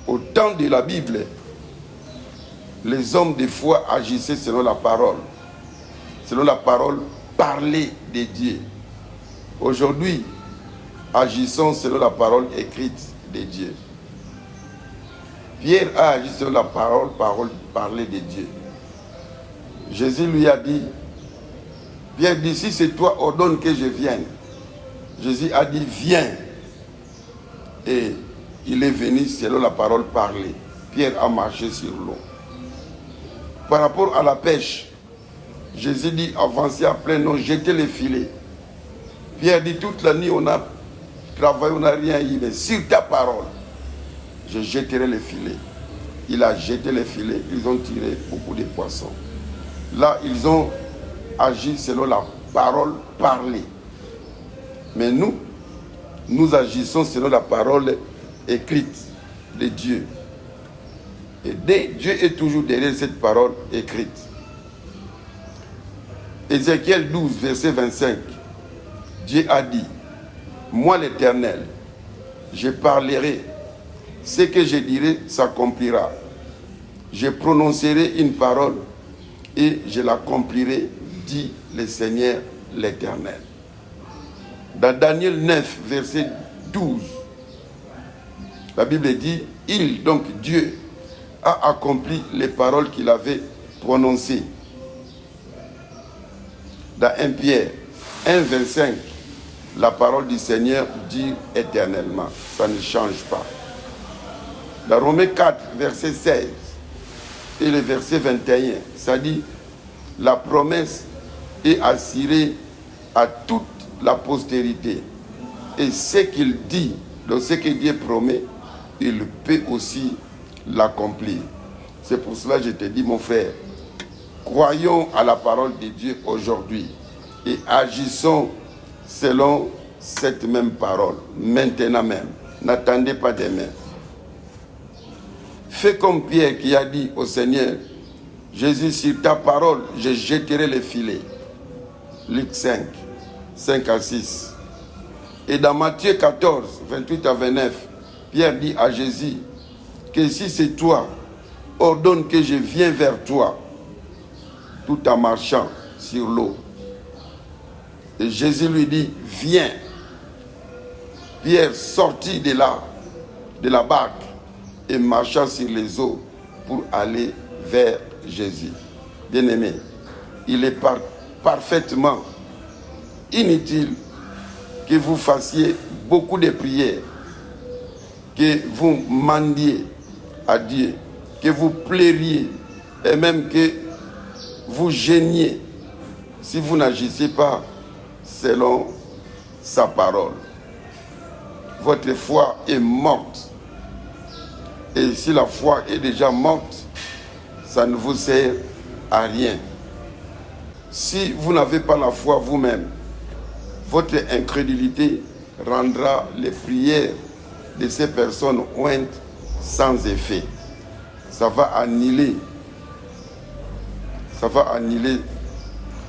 S1: au temps de la Bible, les hommes de foi agissaient selon la parole parlée de Dieu. Aujourd'hui, agissons selon la parole écrite de Dieu. Pierre a agi selon la parole parlée de Dieu. Jésus lui a dit, Pierre dit, si c'est toi, ordonne que je vienne. Jésus a dit, viens. Et il est venu selon la parole parlée. Pierre a marché sur l'eau. Par rapport à la pêche, Jésus dit, avancez à plein eau, jetez les filets. Pierre dit, toute la nuit, on a travaillé, on n'a rien eu, mais sur ta parole, je jetterai les filets. Il a jeté les filets, ils ont tiré beaucoup de poissons. Là, ils ont agi selon la parole parlée. Mais nous agissons selon la parole écrite de Dieu. Et Dieu est toujours derrière cette parole écrite. Ézéchiel 12, verset 25. Dieu a dit, moi l'Éternel, je parlerai, ce que je dirai s'accomplira. Je prononcerai une parole et je l'accomplirai, dit le Seigneur l'Éternel. Dans Daniel 9, verset 12, la Bible dit, donc Dieu, a accompli les paroles qu'il avait prononcées. Dans 1 Pierre 1, 25, la parole du Seigneur dit éternellement. Ça ne change pas. Dans Romains 4, verset 16 et le verset 21, ça dit la promesse est assurée à toute la postérité. Et ce qu'il dit, donc ce que Dieu promet, il peut aussi l'accomplir. C'est pour cela que je te dis, mon frère, croyons à la parole de Dieu aujourd'hui et agissons selon cette même parole, maintenant même. N'attendez pas demain. Fais comme Pierre qui a dit au Seigneur, Jésus, sur ta parole, je jetterai les filets. Luc 5, 5 à 6. Et dans Matthieu 14, 28 à 29, Pierre dit à Jésus que si c'est toi, ordonne que je vienne vers toi, tout en marchant sur l'eau. Et Jésus lui dit, viens. Pierre sortit de là, de la barque, et marcha sur les eaux pour aller vers Jésus. Bien-aimé, il est parfaitement inutile que vous fassiez beaucoup de prières, que vous mendiez à Dieu, que vous plairiez et même que vous gêniez si vous n'agissez pas selon sa parole. Votre foi est morte. Et si la foi est déjà morte, ça ne vous sert à rien. Si vous n'avez pas la foi vous-même, votre incrédulité rendra les prières de ces personnes ointes sans effet. Ça va annihiler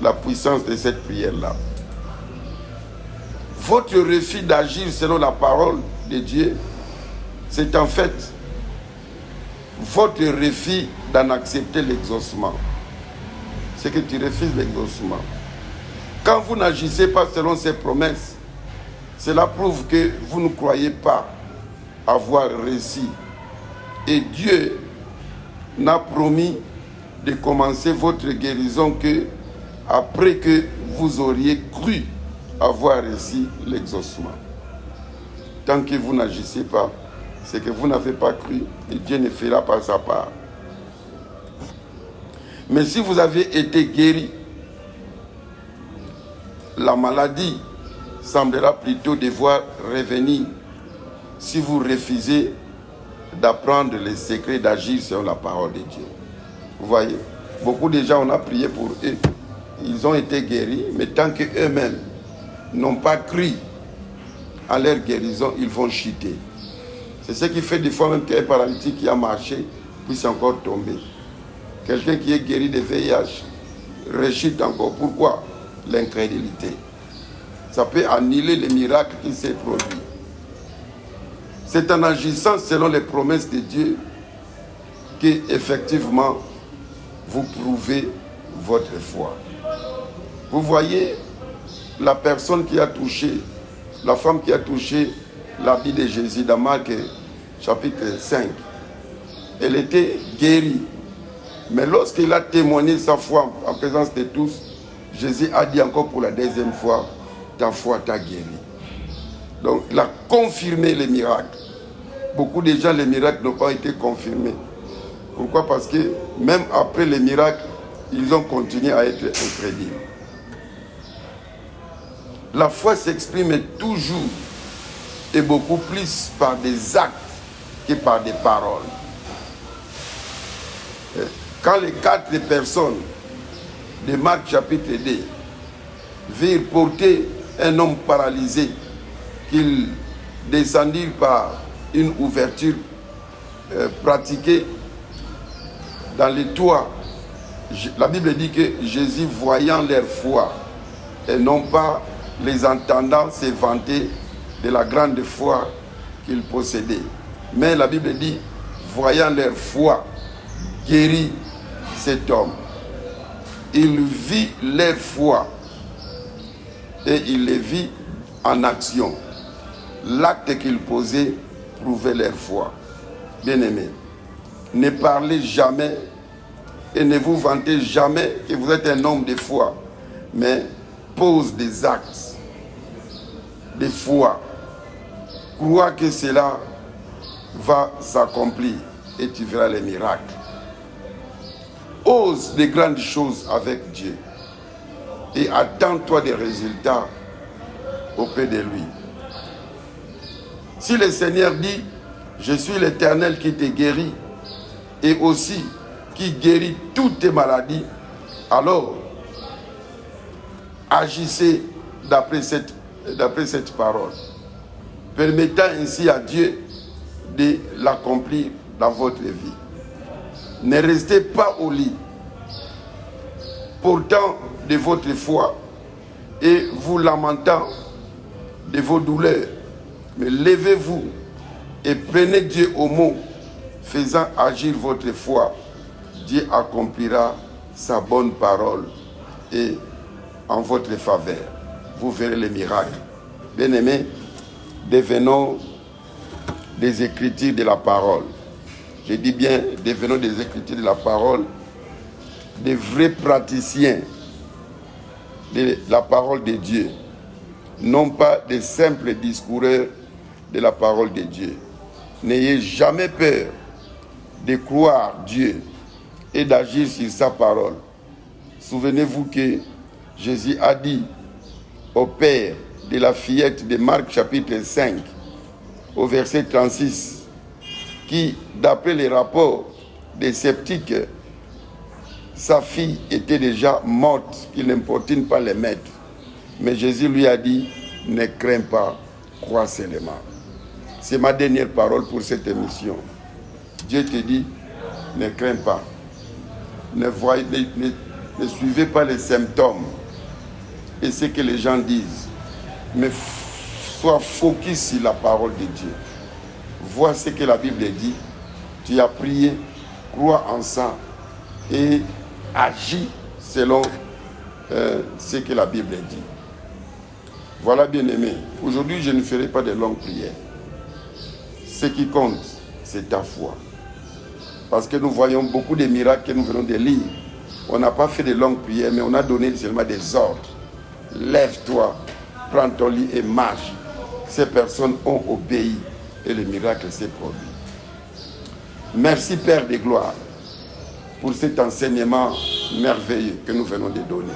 S1: la puissance de cette prière-là. Votre refus d'agir selon la parole de Dieu, c'est en fait votre refus d'en accepter l'exaucement. C'est que tu refuses l'exaucement. Quand vous n'agissez pas selon ses promesses, cela prouve que vous ne croyez pas avoir réussi. Et Dieu n'a promis de commencer votre guérison que après que vous auriez cru avoir réussi l'exaucement. Tant que vous n'agissez pas, c'est que vous n'avez pas cru et Dieu ne fera pas sa part. Mais si vous avez été guéri, la maladie semblera plutôt devoir revenir si vous refusez d'apprendre les secrets d'agir selon la parole de Dieu. Vous voyez, beaucoup de gens, on a prié pour eux. Ils ont été guéris, mais tant qu'eux-mêmes n'ont pas cru à leur guérison, ils vont chuter. C'est ce qui fait des fois même qu'un paralytique qui a marché puisse encore tomber. Quelqu'un qui est guéri de VIH rechute encore. Pourquoi? L'incrédulité. Ça peut annuler les miracles qui s'est produit. C'est en agissant selon les promesses de Dieu qu'effectivement vous prouvez votre foi. Vous voyez la personne qui a touché, la femme qui a touché l'habit de Jésus dans Marc chapitre 5. Elle était guérie. Mais lorsqu'il a témoigné sa foi en présence de tous, Jésus a dit encore pour la deuxième fois, ta foi t'a guéri. Donc il a confirmé les miracles. Beaucoup de gens, les miracles n'ont pas été confirmés. Pourquoi? Parce que même après les miracles, ils ont continué à être incrédules. La foi s'exprime toujours et beaucoup plus par des actes que par des paroles. Quand les 4 personnes de Marc chapitre 2 virent porter un homme paralysé, qu'ils descendirent par une ouverture pratiquée dans les toits, la Bible dit que Jésus, voyant leur foi et non pas les entendant se vanter de la grande foi qu'ils possédaient, mais la Bible dit, voyant leur foi, guérit cet homme. Il vit leur foi et il les vit en action. L'acte qu'ils posaient prouvait leur foi. Bien-aimés, ne parlez jamais et ne vous vantez jamais que vous êtes un homme de foi, mais pose des actes de foi. Crois que cela va s'accomplir et tu verras les miracles. Ose de grandes choses avec Dieu et attends-toi des résultats auprès de lui. Si le Seigneur dit, je suis l'Éternel qui te guérit et aussi qui guérit toutes tes maladies, alors agissez d'après cette parole, permettant ainsi à Dieu de l'accomplir dans votre vie. Ne restez pas au lit, portant de votre foi et vous lamentant de vos douleurs, mais levez-vous et prenez Dieu au mot, faisant agir votre foi. Dieu accomplira sa bonne parole et en votre faveur, vous verrez les miracles. Bien-aimés, devenons des écritures de la parole. Je dis bien, devenons des écritures de la parole, des vrais praticiens de la parole de Dieu, non pas des simples discoureurs de la parole de Dieu. N'ayez jamais peur de croire Dieu et d'agir sur sa parole. Souvenez-vous que Jésus a dit au père de la fillette de Marc chapitre 5, au verset 36, qui, d'après les rapports des sceptiques, sa fille était déjà morte, qu'il n'importune pas les maîtres. Mais Jésus lui a dit, ne crains pas, crois seulement. C'est ma dernière parole pour cette émission. Dieu te dit, ne crains pas. Ne suivez pas les symptômes et ce que les gens disent. Mais sois focus sur la parole de Dieu. Vois ce que la Bible dit. Tu as prié, crois en ça et agis selon ce que la Bible dit. Voilà, bien-aimé. Aujourd'hui, je ne ferai pas de longues prières. Ce qui compte, c'est ta foi. Parce que nous voyons beaucoup de miracles que nous venons de lire. On n'a pas fait de longues prières, mais on a donné seulement des ordres. Lève-toi, prends ton lit et marche. Ces personnes ont obéi et le miracle s'est produit. Merci Père de gloire pour cet enseignement merveilleux que nous venons de donner.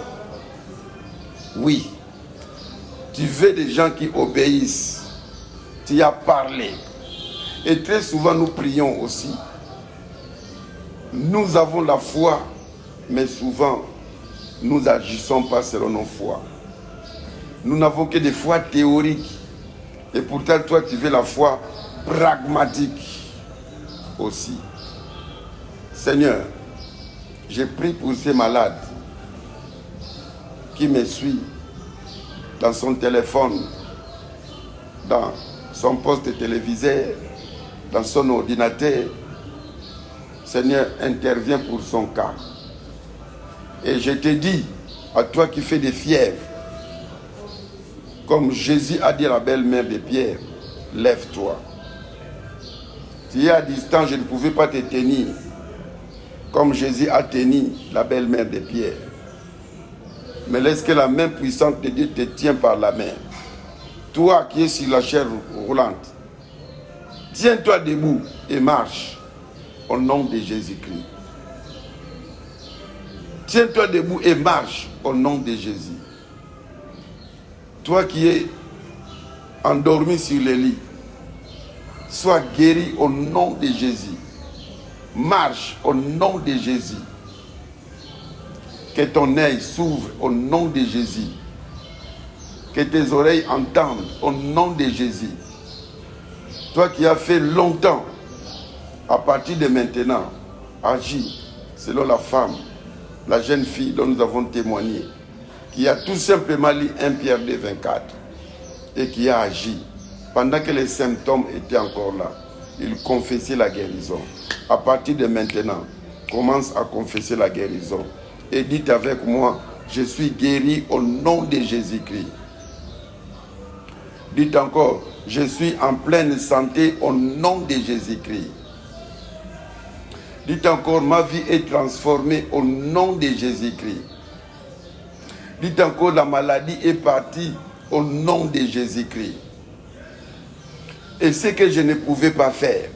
S1: Oui, tu veux des gens qui obéissent. Tu as parlé. Et très souvent nous prions aussi. Nous avons la foi, mais souvent nous n'agissons pas selon nos foi. Nous n'avons que des foi théoriques. Et pourtant toi tu veux la foi pragmatique aussi. Seigneur, je prie pour ces malades qui me suivent dans son téléphone, dans son poste téléviseur, dans son ordinateur. Seigneur, interviens pour son cas. Et je te dis, à toi qui fais des fièvres, comme Jésus a dit à la belle-mère de Pierre, lève-toi. Tu es à distance, je ne pouvais pas te tenir, comme Jésus a tenu la belle-mère de Pierre. Mais laisse que la main puissante de Dieu te tienne par la main. Toi qui es sur la chaise roulante, tiens-toi debout et marche au nom de Jésus-Christ. Tiens-toi debout et marche au nom de Jésus. Toi qui es endormi sur le lit, sois guéri au nom de Jésus. Marche au nom de Jésus. Que ton œil s'ouvre au nom de Jésus. Que tes oreilles entendent au nom de Jésus. Toi qui as fait longtemps, à partir de maintenant, agis selon la femme, la jeune fille dont nous avons témoigné, qui a tout simplement lu 1 Pierre 2, 24 et qui a agi. Pendant que les symptômes étaient encore là, il confessait la guérison. À partir de maintenant, commence à confesser la guérison. Et dites avec moi, je suis guéri au nom de Jésus-Christ. Dites encore, je suis en pleine santé au nom de Jésus-Christ. Dites encore, ma vie est transformée au nom de Jésus-Christ. Dites encore, la maladie est partie au nom de Jésus-Christ. Et ce que je ne pouvais pas faire,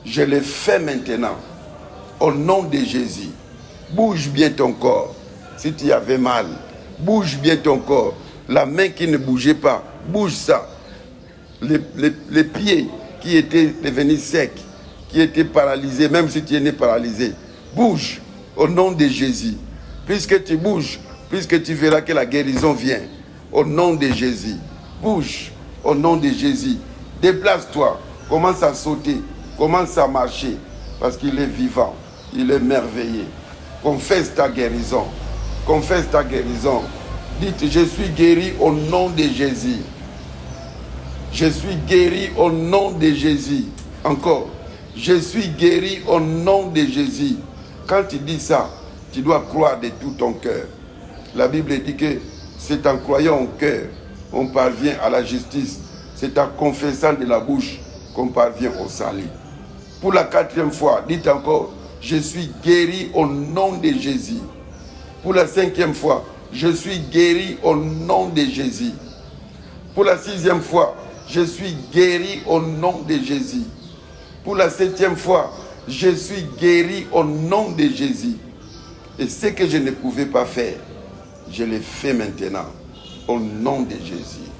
S1: je le fais maintenant. Au nom de Jésus. Bouge bien ton corps. Si tu avais mal, bouge bien ton corps. La main qui ne bougeait pas, bouge ça. Les pieds qui étaient devenus secs, qui étaient paralysés, même si tu es né paralysé, bouge au nom de Jésus. Puisque tu bouges, puisque tu verras que la guérison vient. Au nom de Jésus. Bouge au nom de Jésus. Déplace-toi. Commence à sauter. Commence à marcher. Parce qu'il est vivant. Il est merveilleux. Confesse ta guérison. Confesse ta guérison. Dites, je suis guéri au nom de Jésus. Je suis guéri au nom de Jésus. Encore. Je suis guéri au nom de Jésus. Quand tu dis ça, tu dois croire de tout ton cœur. La Bible dit que c'est en croyant au cœur qu'on parvient à la justice. C'est en confessant de la bouche qu'on parvient au salut. Pour la 4e fois, dites encore, je suis guéri au nom de Jésus. Pour la 5e fois, je suis guéri au nom de Jésus. Pour la 6e fois, je suis guéri au nom de Jésus. Pour la 7e fois, je suis guéri au nom de Jésus. Et ce que je ne pouvais pas faire, je le fais maintenant, au nom de Jésus.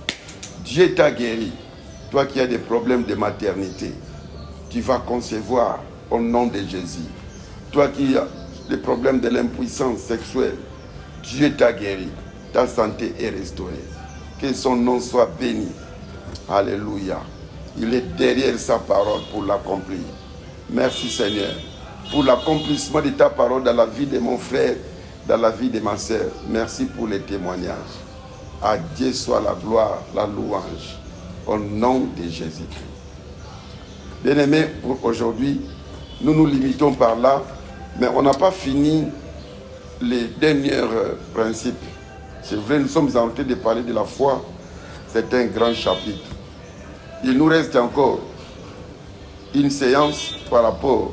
S1: Dieu t'a guéri. Toi qui as des problèmes de maternité, tu vas concevoir au nom de Jésus. Toi qui as des problèmes de l'impuissance sexuelle, Dieu t'a guéri. Ta santé est restaurée. Que son nom soit béni. Alléluia. Il est derrière sa parole pour l'accomplir. Merci Seigneur pour l'accomplissement de ta parole dans la vie de mon frère, dans la vie de ma sœur. Merci pour les témoignages. À Dieu soit la gloire, la louange. Au nom de Jésus-Christ. Bien-aimés, pour aujourd'hui, nous nous limitons par là, mais on n'a pas fini les derniers principes. C'est vrai, nous sommes en train de parler de la foi. C'est un grand chapitre. Il nous reste encore une séance par rapport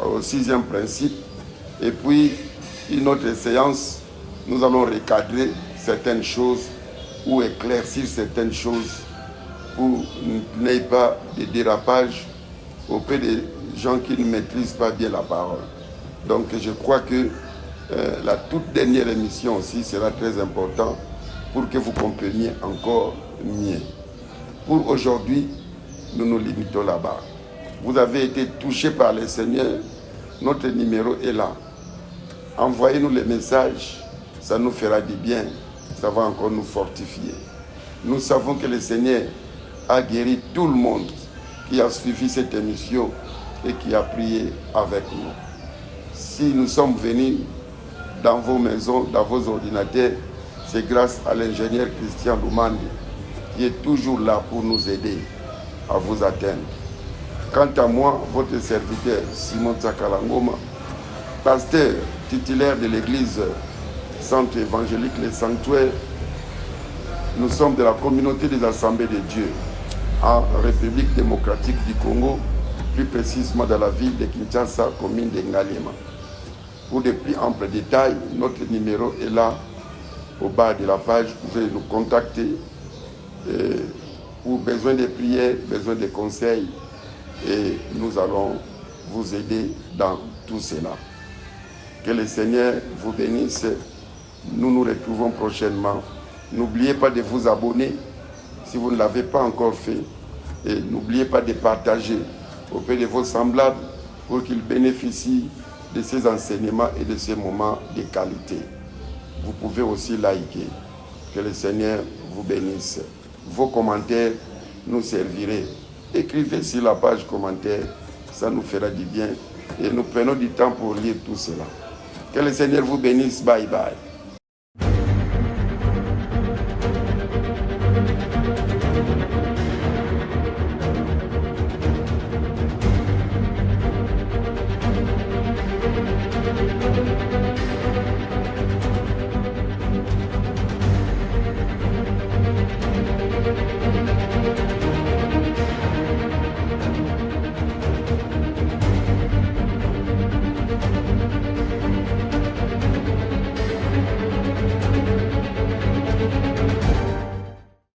S1: au 6e principe. Et puis, une autre séance, nous allons recadrer certaines choses ou éclaircir certaines choses pour qu'il n'y ait pas de dérapage auprès des gens qui ne maîtrisent pas bien la parole. Donc je crois que la toute dernière émission aussi sera très importante pour que vous compreniez encore mieux. Pour aujourd'hui, nous nous limitons là-bas. Vous avez été touchés par le Seigneur, notre numéro est là. Envoyez-nous les messages, ça nous fera du bien, ça va encore nous fortifier. Nous savons que le Seigneur a guéri tout le monde qui a suivi cette émission et qui a prié avec nous. Si nous sommes venus dans vos maisons, dans vos ordinateurs, c'est grâce à l'ingénieur Christian Loumandi qui est toujours là pour nous aider à vous atteindre. Quant à moi, votre serviteur Simon Tsakalangoma, pasteur titulaire de l'église Centre évangélique Les Sanctuaires, nous sommes de la communauté des Assemblées de Dieu en République démocratique du Congo, plus précisément dans la ville de Kinshasa, commune de Ngaliema. Pour de plus amples détails, notre numéro est là, au bas de la page. Vous pouvez nous contacter pour besoin de prières, besoin de conseils, et nous allons vous aider dans tout cela. Que le Seigneur vous bénisse. Nous nous retrouvons prochainement. N'oubliez pas de vous abonner si vous ne l'avez pas encore fait. Et n'oubliez pas de partager auprès de vos semblables pour qu'ils bénéficient de ces enseignements et de ces moments de qualité. Vous pouvez aussi liker. Que le Seigneur vous bénisse. Vos commentaires nous serviraient. Écrivez sur la page commentaire, ça nous fera du bien. Et nous prenons du temps pour lire tout cela. Que le Seigneur vous bénisse. Bye bye.